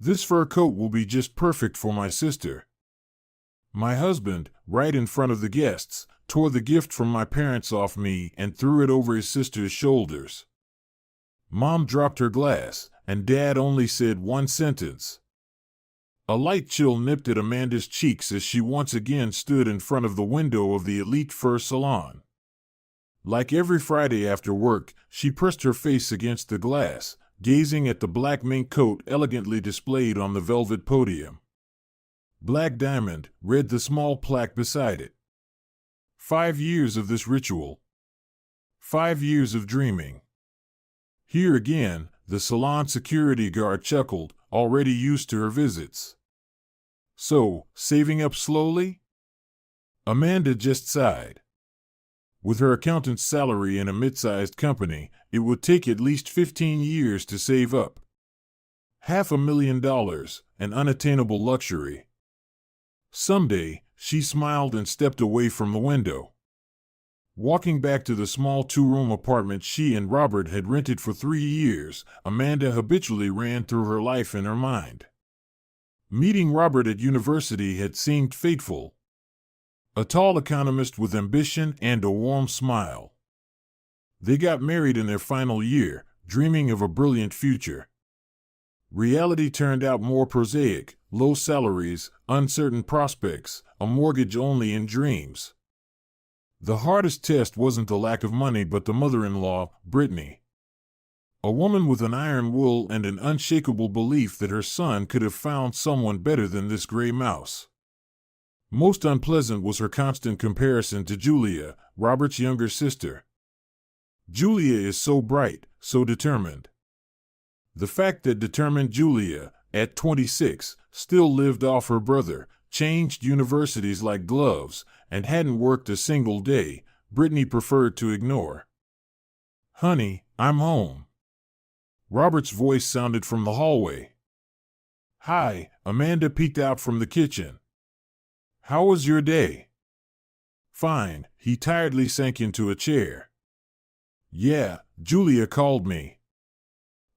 This fur coat will be just perfect for my sister. My husband, right in front of the guests, tore the gift from my parents off me and threw it over his sister's shoulders. Mom dropped her glass, and Dad only said one sentence. A light chill nipped at Amanda's cheeks as she once again stood in front of the window of the elite fur salon. Like every Friday after work, she pressed her face against the glass, gazing at the black mink coat elegantly displayed on the velvet podium. Black Diamond, read the small plaque beside it. 5 years of this ritual. 5 years of dreaming. Here again, the salon security guard chuckled, already used to her visits. So, saving up slowly? Amanda just sighed. With her accountant's salary in a mid-sized company, it would take at least 15 years to save up. $500,000, an unattainable luxury. Someday, she smiled and stepped away from the window. Walking back to the small 2-room apartment she and Robert had rented for 3 years, Amanda habitually ran through her life in her mind. Meeting Robert at university had seemed fateful. A tall economist with ambition and a warm smile. They got married in their final year, dreaming of a brilliant future. Reality turned out more prosaic: low salaries, uncertain prospects, a mortgage only in dreams. The hardest test wasn't the lack of money but the mother-in-law, Brittany. A woman with an iron will and an unshakable belief that her son could have found someone better than this gray mouse. Most unpleasant was her constant comparison to Julia, Robert's younger sister. Julia is so bright, so determined. The fact that determined Julia, at 26, still lived off her brother, changed universities like gloves, and hadn't worked a single day, Brittany preferred to ignore. "Honey, I'm home." Robert's voice sounded from the hallway. "Hi," Amanda peeked out from the kitchen. "How was your day?" "Fine," he tiredly sank into a chair. "Yeah, Julia called me.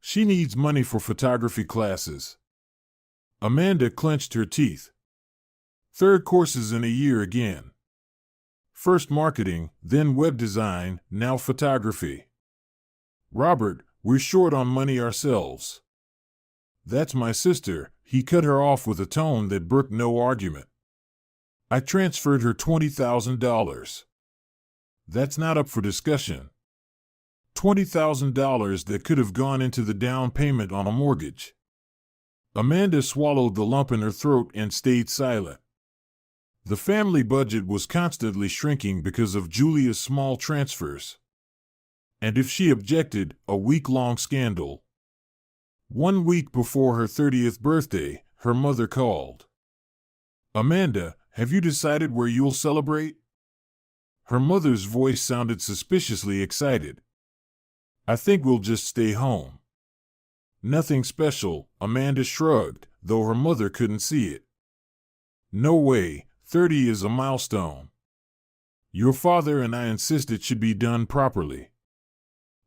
She needs money for photography classes." Amanda clenched her teeth. 3rd courses in a year again. First marketing, then web design, now photography. "Robert, we're short on money ourselves." "That's my sister," he cut her off with a tone that brooked no argument. "I transferred her $20,000. That's not up for discussion. $20,000 that could have gone into the down payment on a mortgage." Amanda swallowed the lump in her throat and stayed silent. The family budget was constantly shrinking because of Julia's small transfers. And if she objected, a week-long scandal. 1 week before her 30th birthday, her mother called. "Amanda, have you decided where you'll celebrate?" Her mother's voice sounded suspiciously excited. "I think we'll just stay home." "Nothing special," Amanda shrugged, though her mother couldn't see it. "No way, 30 is a milestone. Your father and I insist it should be done properly.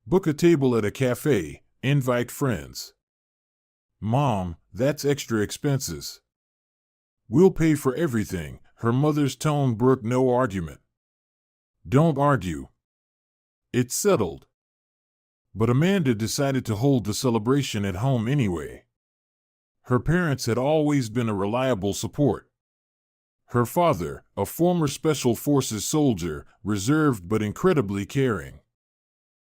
Book a table at a cafe, invite friends." "Mom, that's extra expenses." "We'll pay for everything," her mother's tone brooked no argument. "Don't argue. It's settled." But Amanda decided to hold the celebration at home anyway. Her parents had always been a reliable support. Her father, a former Special Forces soldier, reserved but incredibly caring.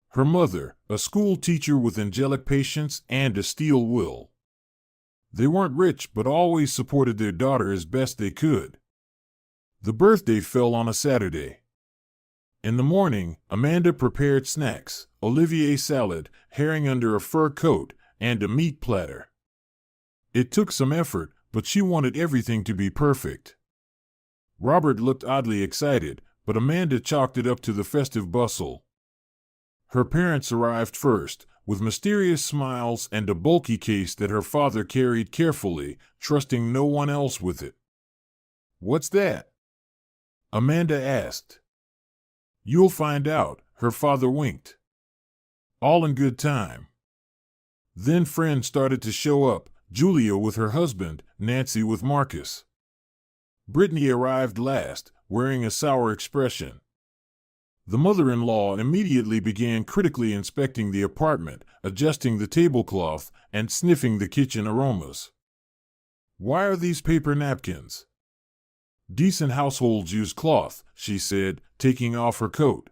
Her mother, a school teacher with angelic patience and a steel will. They weren't rich but always supported their daughter as best they could. The birthday fell on a Saturday. In the morning, Amanda prepared snacks: Olivier salad, herring under a fur coat, and a meat platter. It took some effort, but she wanted everything to be perfect. Robert looked oddly excited, but Amanda chalked it up to the festive bustle. Her parents arrived first, with mysterious smiles and a bulky case that her father carried carefully, trusting no one else with it. "What's that?" Amanda asked. "You'll find out," her father winked. All in good time. Then friends started to show up, Julia with her husband, Nancy with Marcus. Brittany arrived last, wearing a sour expression. The mother-in-law immediately began critically inspecting the apartment, adjusting the tablecloth, and sniffing the kitchen aromas. "Why are these paper napkins?" "Decent households use cloth," she said, taking off her coat.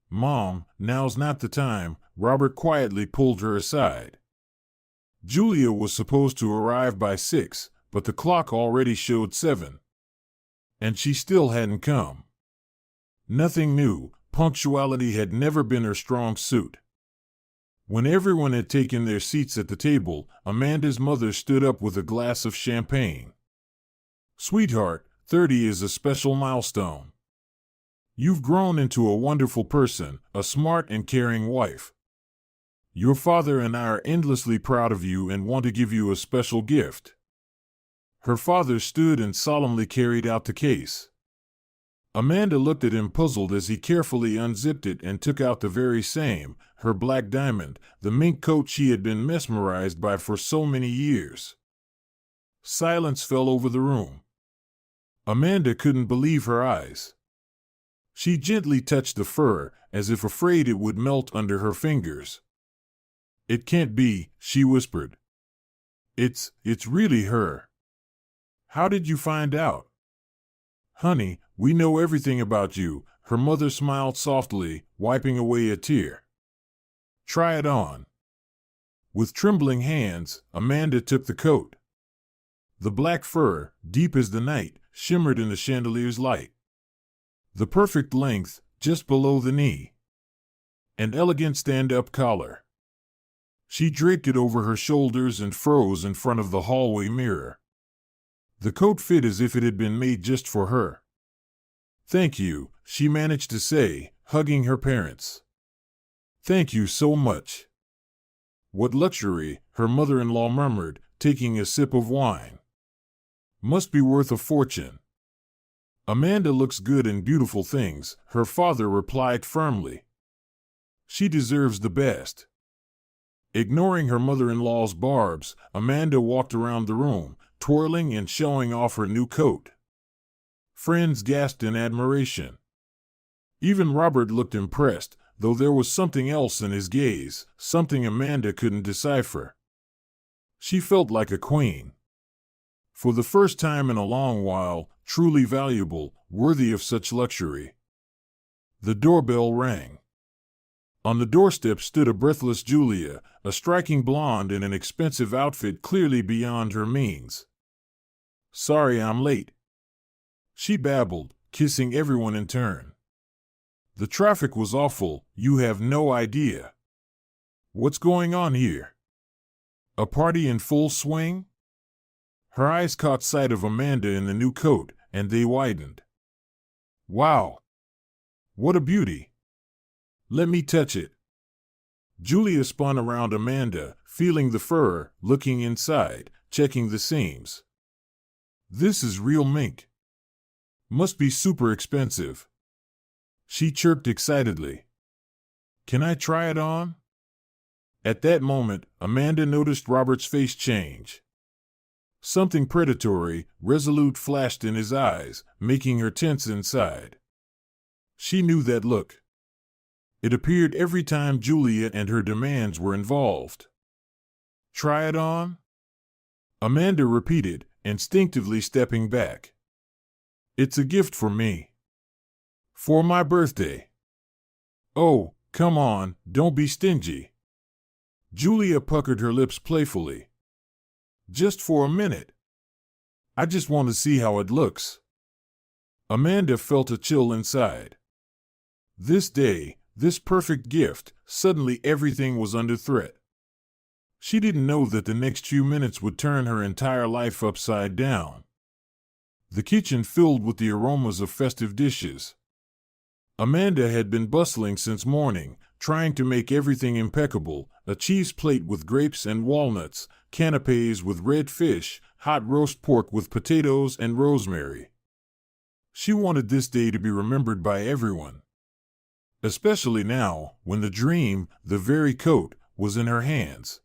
"Mom, now's not the time," Robert quietly pulled her aside. Julia was supposed to arrive by 6, but the clock already showed 7. And she still hadn't come. Nothing new, punctuality had never been her strong suit. When everyone had taken their seats at the table, Amanda's mother stood up with a glass of champagne. "Sweetheart, 30 is a special milestone. You've grown into a wonderful person, a smart and caring wife. Your father and I are endlessly proud of you and want to give you a special gift." Her father stood and solemnly carried out the case. Amanda looked at him puzzled as he carefully unzipped it and took out the very same, her black diamond, the mink coat she had been mesmerized by for so many years. Silence fell over the room. Amanda couldn't believe her eyes. She gently touched the fur, as if afraid it would melt under her fingers. "It can't be," she whispered. It's really her." "How did you find out?" "Honey, we know everything about you," her mother smiled softly, wiping away a tear. "Try it on." With trembling hands, Amanda took the coat. The black fur, deep as the night, shimmered in the chandelier's light. The perfect length, just below the knee. An elegant stand-up collar. She draped it over her shoulders and froze in front of the hallway mirror. The coat fit as if it had been made just for her. "Thank you," she managed to say, hugging her parents. "Thank you so much." "What luxury," her mother-in-law murmured, taking a sip of wine. "Must be worth a fortune." "Amanda looks good in beautiful things," her father replied firmly. "She deserves the best." Ignoring her mother-in-law's barbs, Amanda walked around the room, twirling and showing off her new coat. Friends gasped in admiration. Even Robert looked impressed, though there was something else in his gaze, something Amanda couldn't decipher. She felt like a queen. For the first time in a long while, truly valuable, worthy of such luxury. The doorbell rang. On the doorstep stood a breathless Julia, a striking blonde in an expensive outfit clearly beyond her means. "Sorry I'm late," she babbled, kissing everyone in turn. "The traffic was awful, you have no idea. What's going on here? A party in full swing?" Her eyes caught sight of Amanda in the new coat, and they widened. "Wow! What a beauty! Let me touch it." Julia spun around Amanda, feeling the fur, looking inside, checking the seams. "This is real mink. Must be super expensive." She chirped excitedly. "Can I try it on?" At that moment, Amanda noticed Robert's face change. Something predatory, resolute flashed in his eyes, making her tense inside. She knew that look. It appeared every time Julia and her demands were involved. "Try it on?" Amanda repeated, instinctively stepping back. "It's a gift for me. For my birthday." "Oh, come on, don't be stingy." Julia puckered her lips playfully. "Just for a minute. I just want to see how it looks." Amanda felt a chill inside. This day, this perfect gift, suddenly everything was under threat. She didn't know that the next few minutes would turn her entire life upside down. The kitchen filled with the aromas of festive dishes. Amanda had been bustling since morning, trying to make everything impeccable: a cheese plate with grapes and walnuts, canapes with red fish, hot roast pork with potatoes and rosemary. She wanted this day to be remembered by everyone. Especially now, when the dream, the very coat, was in her hands.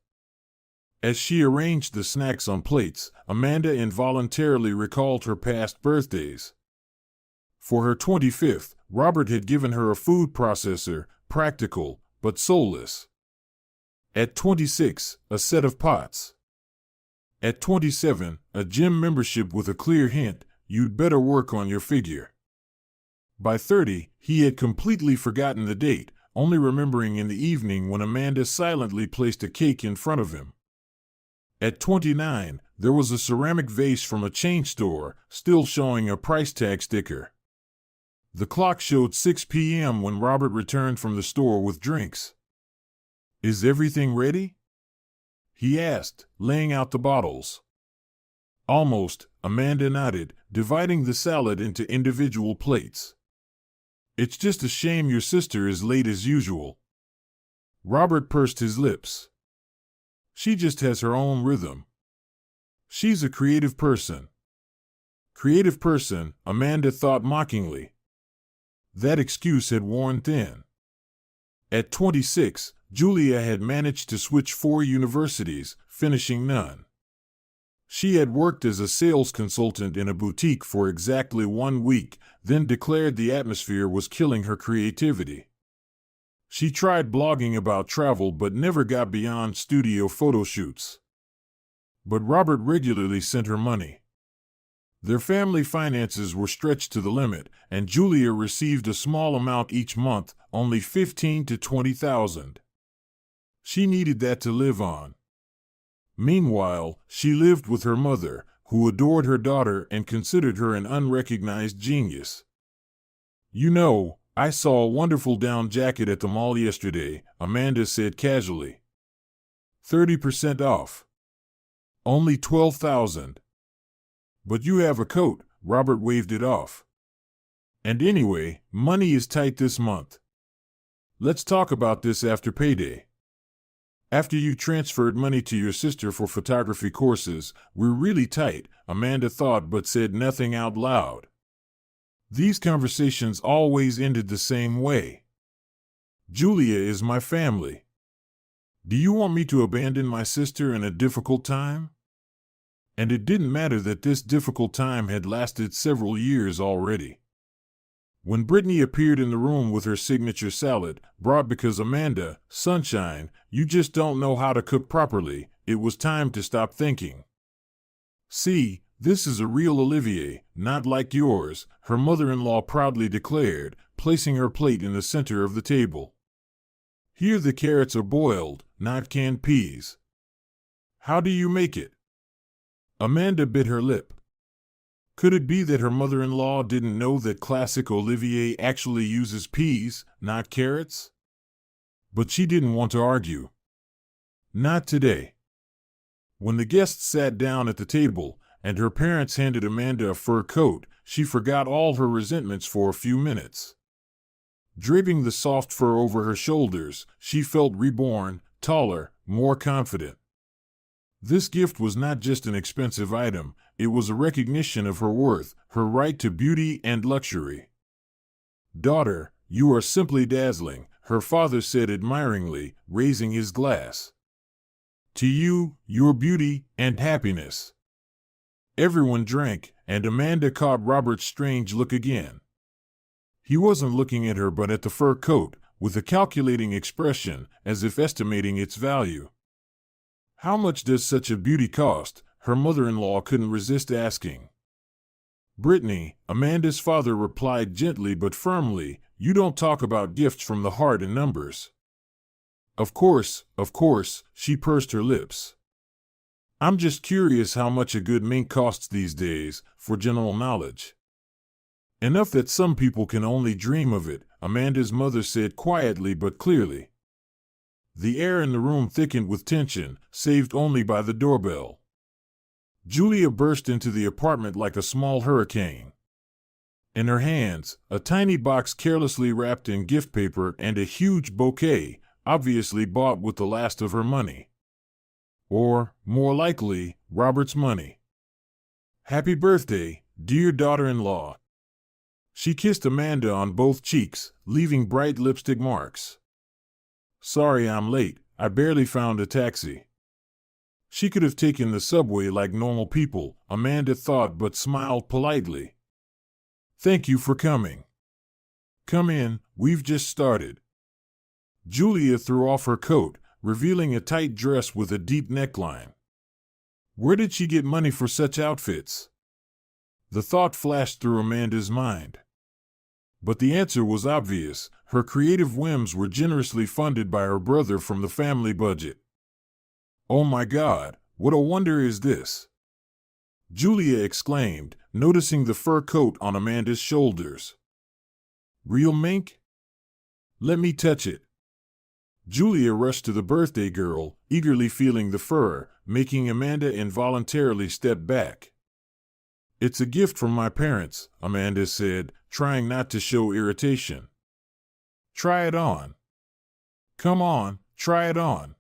As she arranged the snacks on plates, Amanda involuntarily recalled her past birthdays. For her 25th, Robert had given her a food processor, practical, but soulless. At 26, a set of pots. At 27, a gym membership with a clear hint, "You'd better work on your figure." By 30, he had completely forgotten the date, only remembering in the evening when Amanda silently placed a cake in front of him. At 29, there was a ceramic vase from a chain store, still showing a price tag sticker. The clock showed 6 p.m. when Robert returned from the store with drinks. "Is everything ready?" he asked, laying out the bottles. "Almost," Amanda nodded, dividing the salad into individual plates. "It's just a shame your sister is late as usual." Robert pursed his lips. "She just has her own rhythm. She's a creative person." Creative person, Amanda thought mockingly. That excuse had worn thin. At 26, Julia had managed to switch 4 universities, finishing none. She had worked as a sales consultant in a boutique for exactly 1 week, then declared the atmosphere was killing her creativity. She tried blogging about travel but never got beyond studio photo shoots. But Robert regularly sent her money. Their family finances were stretched to the limit, and Julia received a small amount each month, only $15,000 to $20,000. She needed that to live on. Meanwhile, she lived with her mother, who adored her daughter and considered her an unrecognized genius. "You know, I saw a wonderful down jacket at the mall yesterday," Amanda said casually. 30% off. Only $12,000. "But you have a coat," Robert waved it off. "And anyway, money is tight this month. Let's talk about this after payday. After you transferred money to your sister for photography courses, we're really tight," Amanda thought but said nothing out loud. These conversations always ended the same way. "Julia is my family. Do you want me to abandon my sister in a difficult time?" And it didn't matter that this difficult time had lasted several years already. When Brittany appeared in the room with her signature salad, brought because Amanda, sunshine, you just don't know how to cook properly, it was time to stop thinking. "See, this is a real Olivier, not like yours," her mother-in-law proudly declared, placing her plate in the center of the table. "Here the carrots are boiled, not canned peas. How do you make it?" Amanda bit her lip. Could it be that her mother-in-law didn't know that classic Olivier actually uses peas, not carrots? But she didn't want to argue. Not today. When the guests sat down at the table, and her parents handed Amanda a fur coat, she forgot all her resentments for a few minutes. Draping the soft fur over her shoulders, she felt reborn, taller, more confident. This gift was not just an expensive item, it was a recognition of her worth, her right to beauty and luxury. "Daughter, you are simply dazzling," her father said admiringly, raising his glass. "To you, your beauty and happiness." Everyone drank, and Amanda caught Robert's strange look again. He wasn't looking at her but at the fur coat, with a calculating expression, as if estimating its value. "How much does such a beauty cost?" her mother-in-law couldn't resist asking. "Brittany," Amanda's father replied gently but firmly, "you don't talk about gifts from the heart in numbers." Of course," she pursed her lips. "I'm just curious how much a good mink costs these days, for general knowledge." "Enough that some people can only dream of it," Amanda's mother said quietly but clearly. The air in the room thickened with tension, saved only by the doorbell. Julia burst into the apartment like a small hurricane. In her hands, a tiny box carelessly wrapped in gift paper and a huge bouquet, obviously bought with the last of her money. Or, more likely, Robert's money. "Happy birthday, dear daughter-in-law." She kissed Amanda on both cheeks, leaving bright lipstick marks. "Sorry I'm late, I barely found a taxi." She could have taken the subway like normal people, Amanda thought, but smiled politely. Thank you for coming. Come in, we've just started. Julia threw off her coat, revealing a tight dress with a deep neckline. Where did she get money for such outfits? The thought flashed through Amanda's mind. But the answer was obvious. Her creative whims were generously funded by her brother from the family budget. Oh my God, what a wonder is this! Julia exclaimed, noticing the fur coat on Amanda's shoulders. Real mink? Let me touch it. Julia rushed to the birthday girl, eagerly feeling the fur, making Amanda involuntarily step back. It's a gift from my parents, Amanda said, trying not to show irritation. Try it on. Come on, try it on.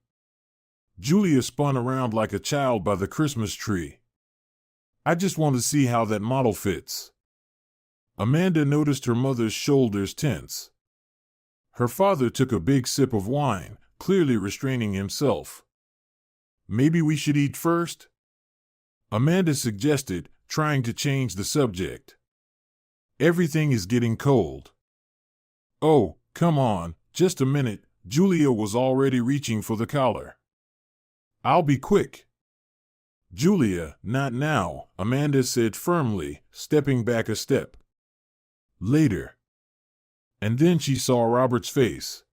Julia spun around like a child by the Christmas tree. I just want to see how that model fits. Amanda noticed her mother's shoulders tense. Her father took a big sip of wine, clearly restraining himself. Maybe we should eat first? Amanda suggested, trying to change the subject. Everything is getting cold. Oh, come on, just a minute. Julia was already reaching for the collar. I'll be quick. Julia, not now, Amanda said firmly, stepping back a step. Later. And then she saw Robert's face.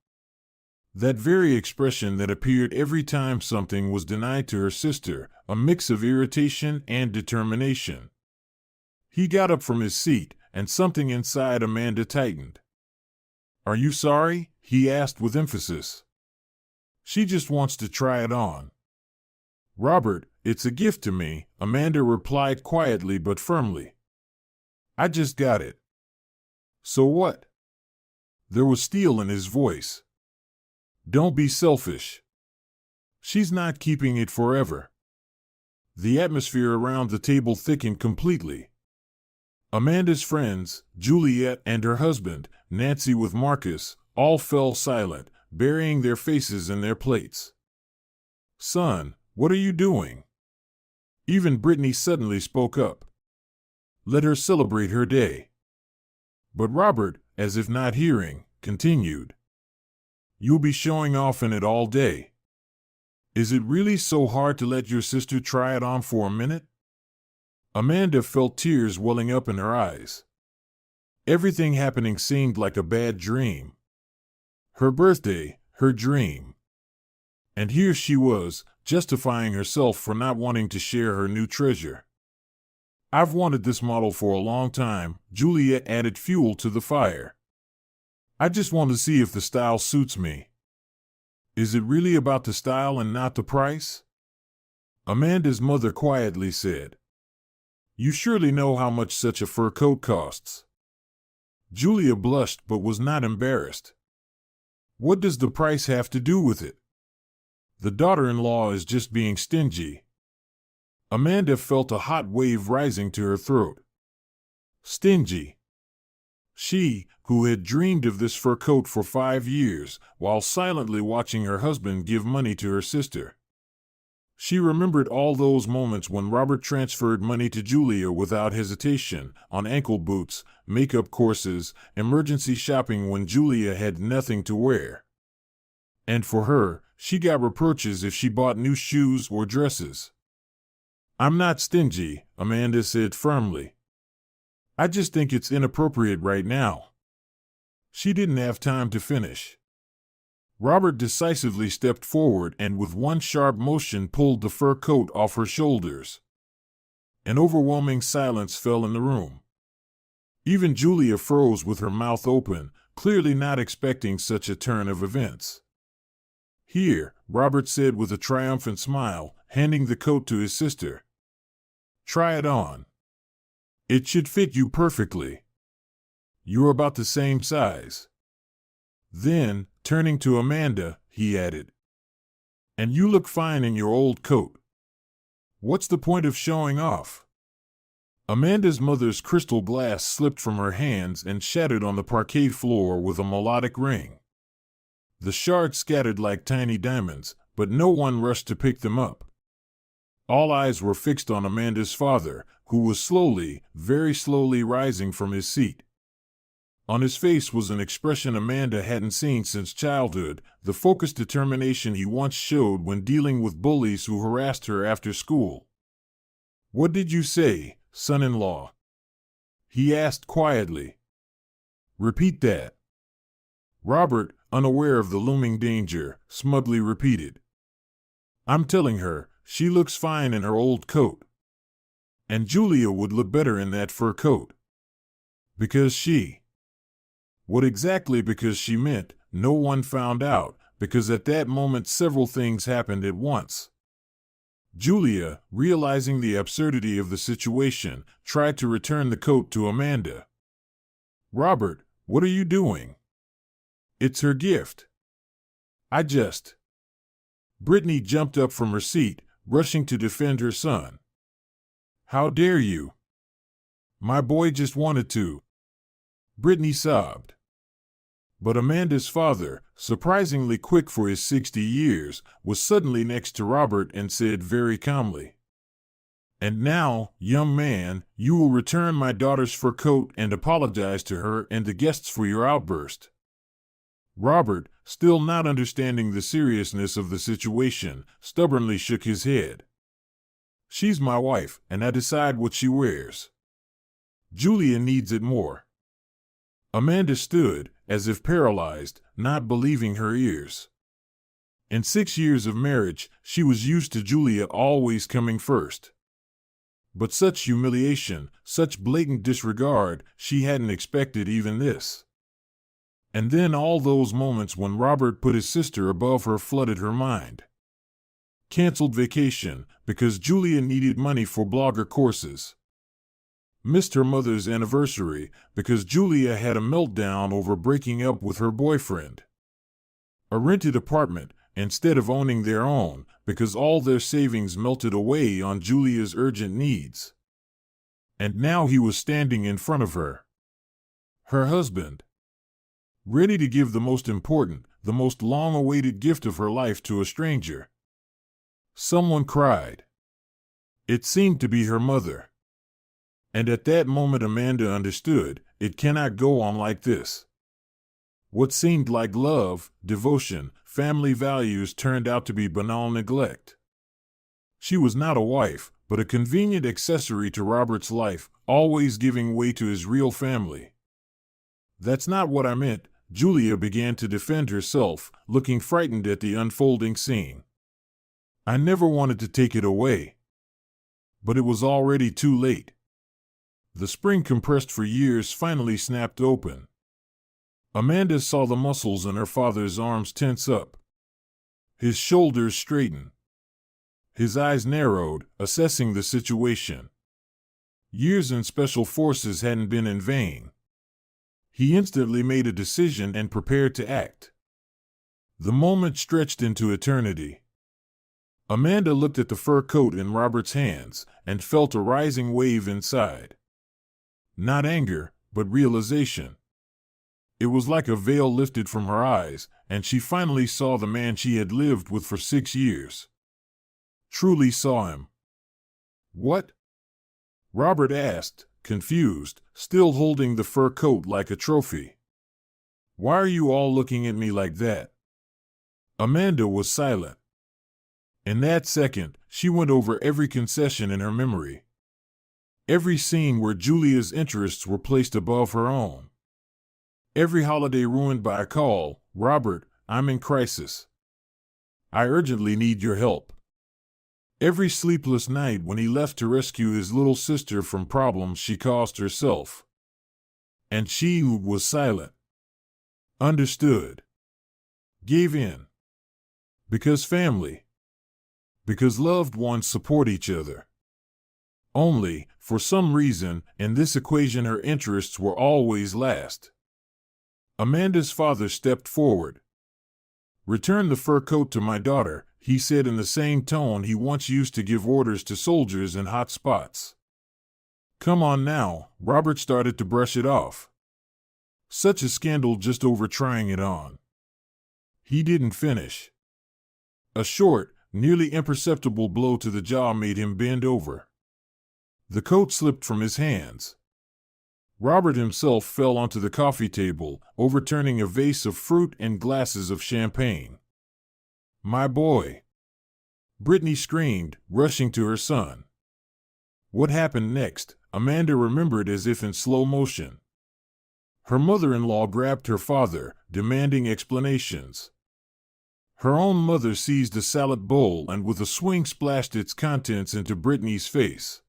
That very expression that appeared every time something was denied to her sister, a mix of irritation and determination. He got up from his seat, and something inside Amanda tightened. Are you sorry? He asked with emphasis. She just wants to try it on. Robert, it's a gift to me, Amanda replied quietly but firmly. I just got it. So what? There was steel in his voice. Don't be selfish. She's not keeping it forever. The atmosphere around the table thickened completely. Amanda's friends, Juliet and her husband, Nancy with Marcus, all fell silent, burying their faces in their plates. Son, what are you doing? Even Brittany suddenly spoke up. Let her celebrate her day. But Robert, as if not hearing, continued. You'll be showing off in it all day. Is it really so hard to let your sister try it on for a minute? Amanda felt tears welling up in her eyes. Everything happening seemed like a bad dream. Her birthday, her dream. And here she was, justifying herself for not wanting to share her new treasure. I've wanted this model for a long time, Juliet added fuel to the fire. I just want to see if the style suits me. Is it really about the style and not the price? Amanda's mother quietly said. You surely know how much such a fur coat costs. Julia blushed but was not embarrassed. What does the price have to do with it? The daughter-in-law is just being stingy. Amanda felt a hot wave rising to her throat. Stingy. She, who had dreamed of this fur coat for 5 years, while silently watching her husband give money to her sister. She remembered all those moments when Robert transferred money to Julia without hesitation, on ankle boots, makeup courses, emergency shopping when Julia had nothing to wear. And for her, she got reproaches if she bought new shoes or dresses. I'm not stingy, Amanda said firmly. I just think it's inappropriate right now. She didn't have time to finish. Robert decisively stepped forward and with one sharp motion pulled the fur coat off her shoulders. An overwhelming silence fell in the room. Even Julia froze with her mouth open, clearly not expecting such a turn of events. Here, Robert said with a triumphant smile, handing the coat to his sister. Try it on. It should fit you perfectly. You're about the same size. Then, turning to Amanda, he added, and you look fine in your old coat. What's the point of showing off? Amanda's mother's crystal glass slipped from her hands and shattered on the parquet floor with a melodic ring. The shards scattered like tiny diamonds, but no one rushed to pick them up. All eyes were fixed on Amanda's father, who was slowly, very slowly rising from his seat. On his face was an expression Amanda hadn't seen since childhood, the focused determination he once showed when dealing with bullies who harassed her after school. "What did you say, son-in-law?" he asked quietly. "Repeat that." Robert, unaware of the looming danger, smugly repeated. "I'm telling her, she looks fine in her old coat. And Julia would look better in that fur coat. Because she..." What exactly because she meant, no one found out, because at that moment several things happened at once. Julia, realizing the absurdity of the situation, tried to return the coat to Amanda. "Robert, what are you doing? It's her gift." "I just..." Brittany jumped up from her seat, rushing to defend her son. "How dare you? My boy just wanted to..." Brittany sobbed. But Amanda's father, surprisingly quick for his 60 years, was suddenly next to Robert and said very calmly, "And now, young man, you will return my daughter's fur coat and apologize to her and the guests for your outburst." Robert, still not understanding the seriousness of the situation, stubbornly shook his head. "She's my wife, and I decide what she wears. Julia needs it more." Amanda stood, as if paralyzed, not believing her ears. In 6 years of marriage, she was used to Julia always coming first. But such humiliation, such blatant disregard, she hadn't expected even this. And then all those moments when Robert put his sister above her flooded her mind. Canceled vacation, because Julia needed money for blogger courses. Missed her mother's anniversary, because Julia had a meltdown over breaking up with her boyfriend. A rented apartment, instead of owning their own, because all their savings melted away on Julia's urgent needs. And now he was standing in front of her. Her husband. Ready to give the most important, the most long-awaited gift of her life to a stranger. Someone cried. It seemed to be her mother. And at that moment Amanda understood, it cannot go on like this. What seemed like love, devotion, family values turned out to be banal neglect. She was not a wife, but a convenient accessory to Robert's life, always giving way to his real family. "That's not what I meant," Julia began to defend herself, looking frightened at the unfolding scene. "I never wanted to take it away. But it was already too late." The spring compressed for years finally snapped open. Amanda saw the muscles in her father's arms tense up. His shoulders straighten. His eyes narrowed, assessing the situation. Years in special forces hadn't been in vain. He instantly made a decision and prepared to act. The moment stretched into eternity. Amanda looked at the fur coat in Robert's hands and felt a rising wave inside. Not anger, but realization. It was like a veil lifted from her eyes, and she finally saw the man she had lived with for 6 years. Truly saw him. "What?" Robert asked, confused, still holding the fur coat like a trophy. "Why are you all looking at me like that?" Amanda was silent. In that second, she went over every concession in her memory. Every scene where Julia's interests were placed above her own. Every holiday ruined by a call, "Robert, I'm in crisis. I urgently need your help." Every sleepless night when he left to rescue his little sister from problems she caused herself. And she was silent. Understood. Gave in. Because family. Because loved ones support each other. Only, for some reason, in this equation her interests were always last. Amanda's father stepped forward. "Return the fur coat to my daughter," he said in the same tone he once used to give orders to soldiers in hot spots. "Come on now," Robert started to brush it off. Such a scandal just over trying it on. He didn't finish. A short, Nearly imperceptible blow to the jaw made him bend over. The coat slipped from his hands. Robert himself fell onto the coffee table, overturning a vase of fruit and glasses of champagne. "My boy!" Brittany screamed, rushing to her son. What happened next, Amanda remembered as if in slow motion. Her mother-in-law grabbed her father, demanding explanations. Her own mother seized a salad bowl and with a swing splashed its contents into Brittany's face.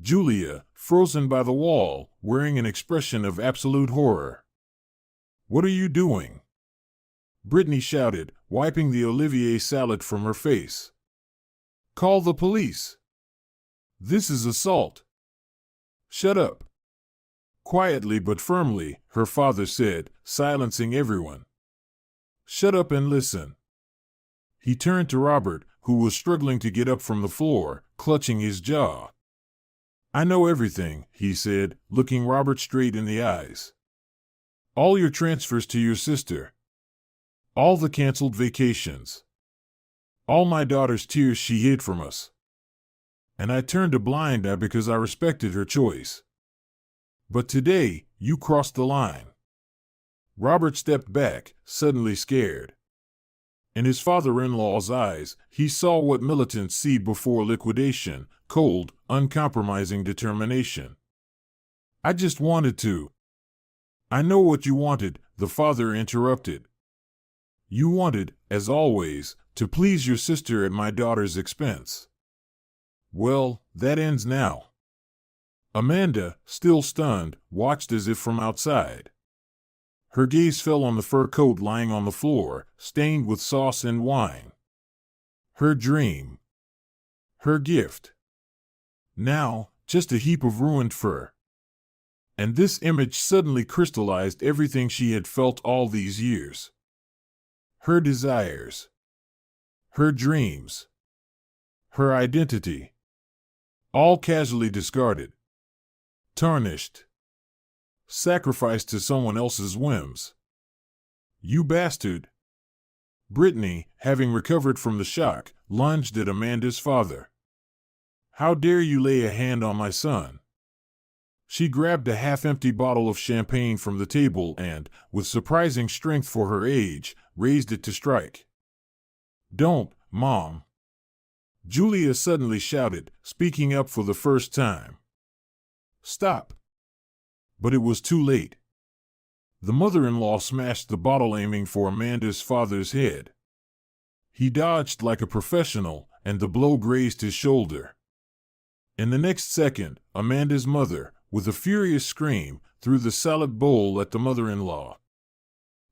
Julia, frozen by the wall, wearing an expression of absolute horror. "What are you doing?" Brittany shouted, wiping the Olivier salad from her face. "Call the police. This is assault." "Shut up." Quietly but firmly, her father said, silencing everyone. "Shut up and listen." He turned to Robert, who was struggling to get up from the floor, clutching his jaw. "I know everything," he said, looking Robert straight in the eyes. "All your transfers to your sister. All the canceled vacations. All my daughter's tears she hid from us. And I turned a blind eye because I respected her choice. But today, you crossed the line." Robert stepped back, suddenly scared. In his father-in-law's eyes, he saw what militants see before liquidation: cold, uncompromising determination. "I just wanted to." "I know what you wanted," the father interrupted. "You wanted, as always, to please your sister at my daughter's expense. Well, that ends now." Amanda, still stunned, watched as if from outside. Her gaze fell on the fur coat lying on the floor, stained with sauce and wine. Her dream. Her gift. Now, just a heap of ruined fur. And this image suddenly crystallized everything she had felt all these years. Her desires. Her dreams. Her identity. All casually discarded. Tarnished. Sacrificed to someone else's whims. "You bastard!" Brittany, having recovered from the shock, lunged at Amanda's father. "How dare you lay a hand on my son?" She grabbed a half-empty bottle of champagne from the table and, with surprising strength for her age, raised it to strike. "Don't, Mom!" Julia suddenly shouted, speaking up for the first time. "Stop!" But it was too late. The mother-in-law smashed the bottle, aiming for Amanda's father's head. He dodged like a professional, and the blow grazed his shoulder. In the next second, Amanda's mother, with a furious scream, threw the salad bowl at the mother-in-law.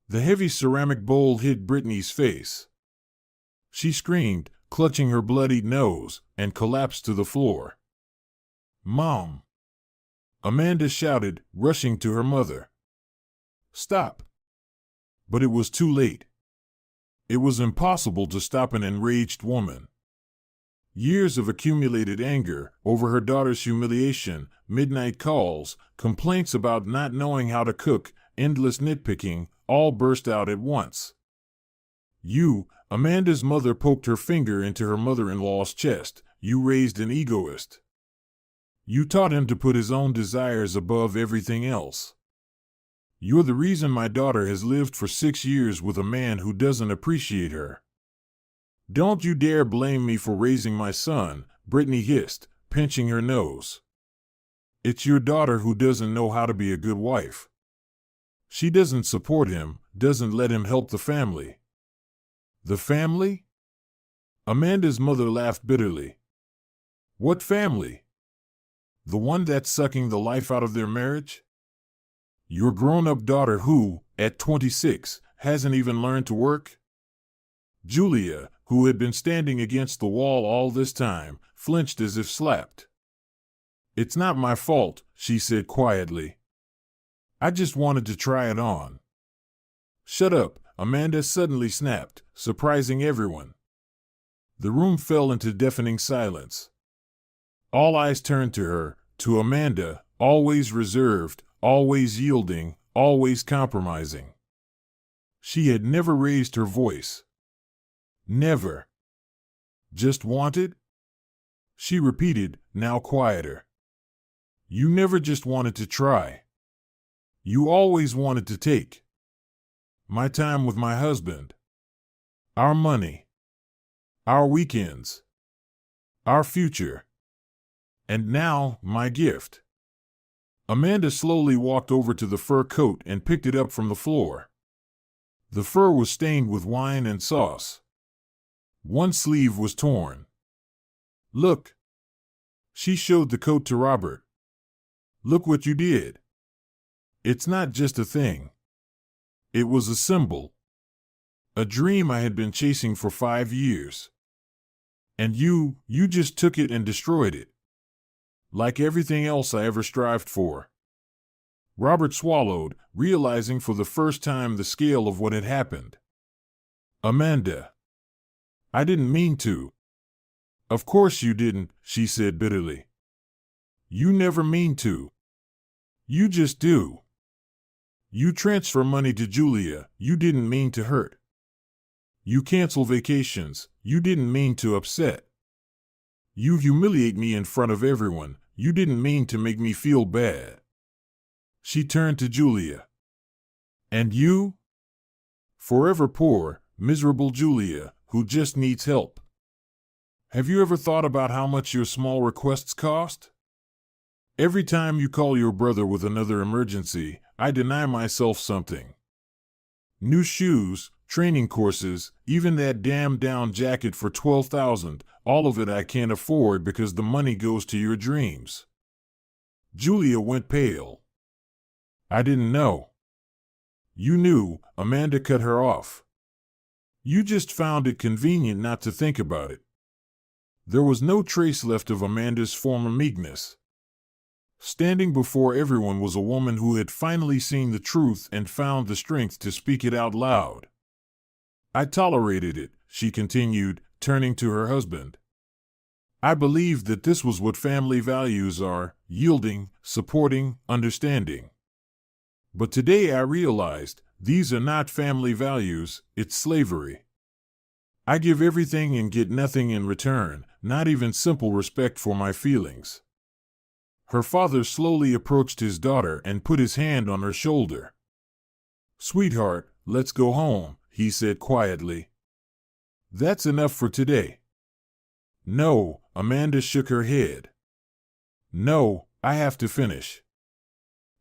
The heavy ceramic bowl hit Brittany's face. She screamed, clutching her bloodied nose, and collapsed to the floor. "Mom!" Amanda shouted, rushing to her mother. "Stop!" But it was too late. It was impossible to stop an enraged woman. Years of accumulated anger over her daughter's humiliation, midnight calls, complaints about not knowing how to cook, endless nitpicking, all burst out at once. "You," Amanda's mother poked her finger into her mother-in-law's chest, "you raised an egoist. You taught him to put his own desires above everything else. You're the reason my daughter has lived for 6 years with a man who doesn't appreciate her." "Don't you dare blame me for raising my son," Brittany hissed, pinching her nose. "It's your daughter who doesn't know how to be a good wife. She doesn't support him, doesn't let him help the family." "The family?" Amanda's mother laughed bitterly. "What family? The one that's sucking the life out of their marriage? Your grown-up daughter who, at 26, hasn't even learned to work?" Julia, who had been standing against the wall all this time, flinched as if slapped. "It's not my fault," she said quietly. "I just wanted to try it on." "Shut up," Amanda suddenly snapped, surprising everyone. The room fell into deafening silence. All eyes turned to her, to Amanda, always reserved, always yielding, always compromising. She had never raised her voice. Never. Just wanted? She repeated, now quieter. You never just wanted to try. You always wanted to take. My time with my husband. Our money. Our weekends. Our future. And now, my gift. Amanda slowly walked over to the fur coat and picked it up from the floor. The fur was stained with wine and sauce. One sleeve was torn. Look. She showed the coat to Robert. Look what you did. It's not just a thing. It was a symbol. A dream I had been chasing for 5 years. And you just took it and destroyed it. Like everything else I ever strived for. Robert swallowed, realizing for the first time the scale of what had happened. Amanda. I didn't mean to. Of course you didn't, she said bitterly. You never mean to. You just do. You transfer money to Julia, you didn't mean to hurt. You cancel vacations, you didn't mean to upset. You humiliate me in front of everyone, you didn't mean to make me feel bad. She turned to Julia. And you? Forever poor, miserable Julia, who just needs help. Have you ever thought about how much your small requests cost? Every time you call your brother with another emergency, I deny myself something. New shoes, training courses, even that damn down jacket for $12,000, all of it I can't afford because the money goes to your dreams. Julia went pale. I didn't know. You knew, Amanda cut her off. You just found it convenient not to think about it. There was no trace left of Amanda's former meekness. Standing before everyone was a woman who had finally seen the truth and found the strength to speak it out loud. I tolerated it, she continued, turning to her husband. I believed that this was what family values are, yielding, supporting, understanding. But today I realized, these are not family values, it's slavery. I give everything and get nothing in return, not even simple respect for my feelings. Her father slowly approached his daughter and put his hand on her shoulder. Sweetheart, let's go home, he said quietly. That's enough for today. No, Amanda shook her head. No, I have to finish.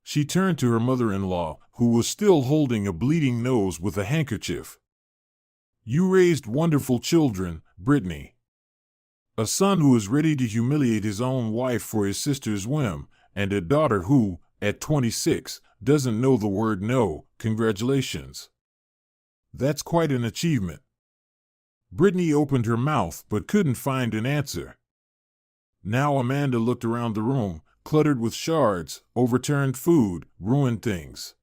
She turned to her mother-in-law, who was still holding a bleeding nose with a handkerchief. You raised wonderful children, Brittany. A son who is ready to humiliate his own wife for his sister's whim, and a daughter who, at 26, doesn't know the word no. Congratulations. That's quite an achievement. Brittany opened her mouth but couldn't find an answer. Now Amanda looked around the room, cluttered with shards, overturned food, ruined things.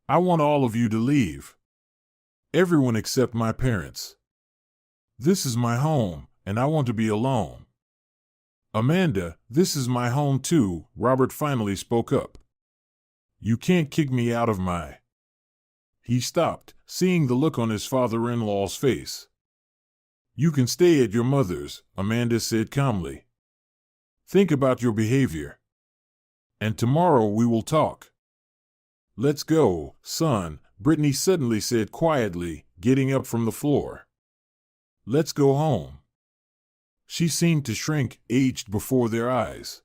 I want all of you to leave. Everyone except my parents. This is my home, and I want to be alone. Amanda, this is my home too, Robert finally spoke up. You can't kick me out of my... He stopped, seeing the look on his father-in-law's face. You can stay at your mother's, Amanda said calmly. Think about your behavior. And tomorrow we will talk. Let's go, son, Brittany suddenly said quietly, getting up from the floor. Let's go home. She seemed to shrink, aged before their eyes.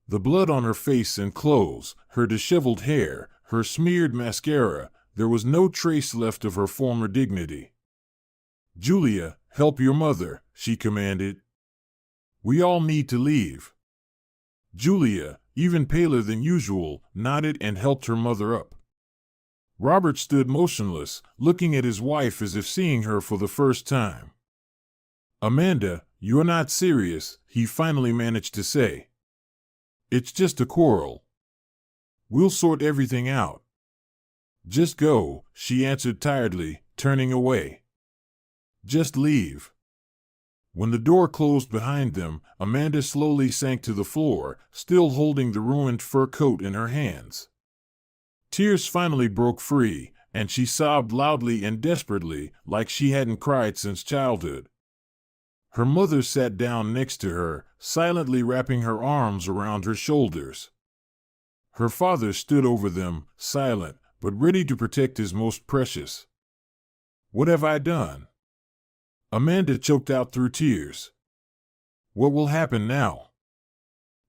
The blood on her face and clothes, her disheveled hair, her smeared mascara, there was no trace left of her former dignity. Julia, help your mother, she commanded. We all need to leave. Julia, even paler than usual, nodded and helped her mother up. Robert stood motionless, looking at his wife as if seeing her for the first time. Amanda, you're not serious, he finally managed to say. It's just a quarrel. We'll sort everything out. Just go, she answered tiredly, turning away. Just leave. When the door closed behind them, Amanda slowly sank to the floor, still holding the ruined fur coat in her hands. Tears finally broke free, and she sobbed loudly and desperately, like she hadn't cried since childhood. Her mother sat down next to her, silently wrapping her arms around her shoulders. Her father stood over them, silent, but ready to protect his most precious. "What have I done?" Amanda choked out through tears. "What will happen now?"